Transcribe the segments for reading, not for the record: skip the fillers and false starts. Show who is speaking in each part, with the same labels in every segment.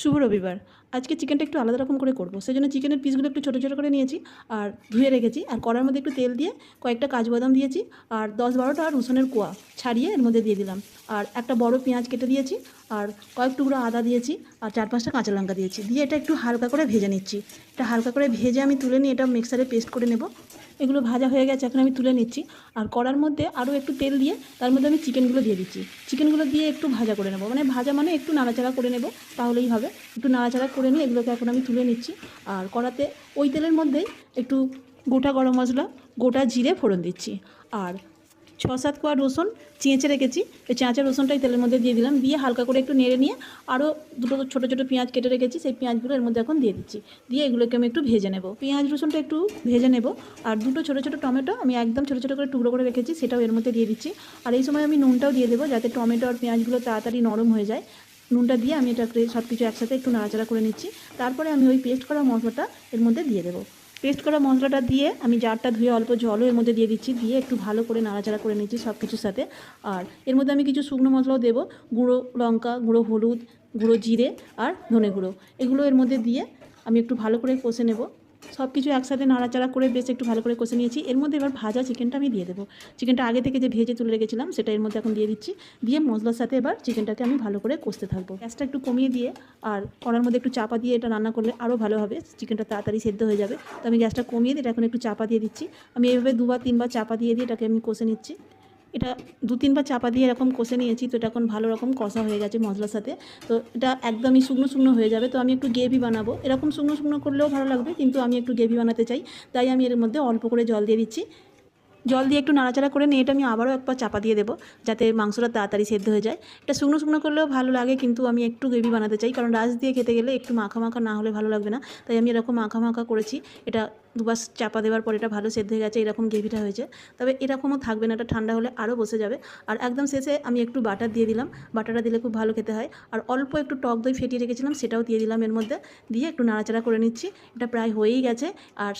Speaker 1: শুভ রবিবার। আজকে চিকেনটা একটু আলাদা রকম করে করব। সেজন্য চিকেনের পিসগুলো একটু ছোটো, ছোটো করে নিয়েছি আর ধুয়ে রেখেছি। আর কড়ার মধ্যে একটু তেল দিয়ে কয়েকটা কাজু বাদাম দিয়েছি আর 10-12টা রসুনের কোয়া ছাড়িয়ে এর মধ্যে দিয়ে দিলাম। আর একটা বড় পেঁয়াজ কেটে দিয়েছি আর কয়েক টুকরো আদা দিয়েছি আর 4-5টা কাঁচা লঙ্কা দিয়েছি। দিয়ে এটা একটু হালকা করে ভেজে নিচ্ছি। এটা হালকা করে ভেজে আমি তুলে নিয়ে এটা মিক্সারে পেস্ট করে নেব। এগুলো ভাজা হয়ে গেছে, এখন আমি তুলে নিচ্ছি। আর কড়ার মধ্যে আরও একটু তেল দিয়ে তার মধ্যে আমি চিকেনগুলো দিয়ে দিচ্ছি। চিকেনগুলো দিয়ে একটু ভাজা করে নেব, মানে ভাজা মানে একটু নাড়াচাড়া করে নেব, তাহলেই হবে। একটু নাড়াচাড়া করে নিয়ে এগুলোকে এখন আমি তুলে নিচ্ছি। আর কড়াতে ওই তেলের মধ্যেই একটু গোটা গরম মশলা, গোটা জিরে ফোড়ন দিচ্ছি। আর 6-7 কোয়া রসুন চেঁচে রেখেছি, এই চেঁচা রসুনটাই তেলের মধ্যে দিয়ে দিলাম। দিয়ে হালকা করে একটু নেড়ে নিয়ে আরও দুটো ছোটো ছোটো পেঁয়াজ কেটে রেখেছি, সেই পেঁয়াজগুলো এর মধ্যে এখন দিয়ে দিচ্ছি। দিয়ে এগুলোকে আমি একটু ভেজে নেব, পেঁয়াজ রসুনটা একটু ভেজে নেব। আর দুটো ছোটো ছোটো টমেটো আমি একদম ছোটো ছোটো করে টুকরো করে রেখেছি, সেটাও এর মধ্যে দিয়ে দিচ্ছি। আর এই সময় আমি নুনটাও দিয়ে দেবো, যাতে টমেটো আর পেঁয়াজগুলো তাড়াতাড়ি নরম হয়ে যায়। নুনটা দিয়ে আমি এটাকে সব কিছু একসাথে একটু নাড়াচাড়া করে নিচ্ছি। তারপরে আমি ওই পেস্ট করা মশলাটা এর মধ্যে দিয়ে দেবো। পেস্ট করা মশলাটা দিয়ে আমি জারটা ধুয়ে অল্প জলও এর মধ্যে দিয়ে দিচ্ছি, দিয়ে একটু ভালো করে নাড়াচাড়া করে নিচ্ছি সব কিছুর সাথে। আর এর মধ্যে আমি কিছু শুকনো মশলাও দেবো, গুঁড়ো লঙ্কা, গুঁড়ো হলুদ, গুঁড়ো জিরে আর ধনে গুঁড়ো। এগুলো এর মধ্যে দিয়ে আমি একটু ভালো করে কষে নেব। সব কিছু একসাথে নাড়াচাড়া করে বেশ একটু ভালো করে কষে নিয়েছি। এর মধ্যে এবার ভাজা চিকেনটা আমি দিয়ে দেবো। চিকেনটা আগে থেকে যে ভেজে তুলে রেখেছিলাম সেটা এর মধ্যে এখন দিয়ে দিচ্ছি। দিয়ে মশলার সাথে এবার চিকেনটাকে আমি ভালো করে কষতে থাকবো। গ্যাসটা একটু কমিয়ে দিয়ে আর কড়ার মধ্যে একটু চাপা দিয়ে এটা রান্না করলে আরও ভালো হবে, চিকেনটা তাড়াতাড়ি সেদ্ধ হয়ে যাবে। তো আমি গ্যাসটা কমিয়ে দিয়ে এটা এখন একটু চাপা দিয়ে দিচ্ছি। আমি এইভাবে 2-3 বার চাপা দিয়ে এটাকে আমি কষে নিচ্ছি। এটা 2-3 বার চাপা দিয়ে এরকম কষে নিয়েছি। তো এটা এখন ভালো রকম কষা হয়ে গেছে মশলার সাথে। তো এটা একদমই শুকনো শুকনো হয়ে যাবে। তো আমি একটু গ্রেভি বানাবো, এরকম শুকনো শুকনো করলেও ভালো লাগবে, কিন্তু আমি একটু গ্রেভি বানাতে চাই, তাই আমি এর মধ্যে অল্প করে জল দিয়ে দিচ্ছি। জল দিয়ে একটু নাড়াচাড়া করে নিয়ে এটা আমি আবারও একবার চাপা দিয়ে দেবো, যাতে মাংসটা তাড়াতাড়ি সেদ্ধ হয়ে যায়। এটা শুকনো শুকনো করলেও ভালো লাগে, কিন্তু আমি একটু গ্রেভি বানাতে চাই, কারণ রাইস দিয়ে খেতে গেলে একটু মাখা মাখা না হলে ভালো লাগবে না। তাই আমি এরকম মাখা মাখা করেছি। এটা 2 বার চাপা দেওয়ার পর এটা ভালো সেদ্ধ হয়ে গেছে, এরকম গ্রেভিটা হয়েছে। তবে এরকমও থাকবে না, এটা ঠান্ডা হলে আরও বসে যাবে। আর একদম শেষে আমি একটু বাটার দিয়ে দিলাম, বাটারটা দিলে খুব ভালো খেতে হয়। আর অল্প একটু টক দই ফেটিয়ে রেখেছিলাম, সেটাও দিয়ে দিলাম এর মধ্যে। দিয়ে একটু নাড়াচাড়া করে নিচ্ছি। এটা প্রায় হয়েই গেছে। আর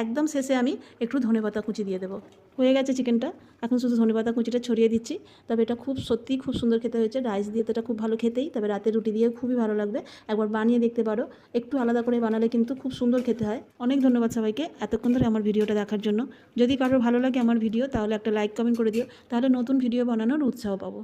Speaker 1: একদম শেষে আমি একটু ধনেপাতা কুচি দিয়ে দেবো। হয়ে গেছে চিকেনটা, এখন শুধু ধনেপাতা কুচিটা ছড়িয়ে দিচ্ছি। তবে এটা খুব সত্যিই খুব সুন্দর খেতে হয়েছে। রাইস দিয়ে তো এটা খুব ভালো খেতেই, তবে রাতের রুটি দিয়েও খুবই ভালো লাগবে। একবার বানিয়ে দেখতে পারো, একটু আলাদা করে বানালে কিন্তু খুব সুন্দর খেতে হয়। অনেক ধন্যবাদ সবাইকে এতক্ষণ ধরে আমার ভিডিওটা দেখার জন্য। যদি কারোর ভালো লাগে আমার ভিডিও, তাহলে একটা লাইক কমেন্ট করে দিও, তাহলে নতুন ভিডিও বানানোর উৎসাহ পাবো।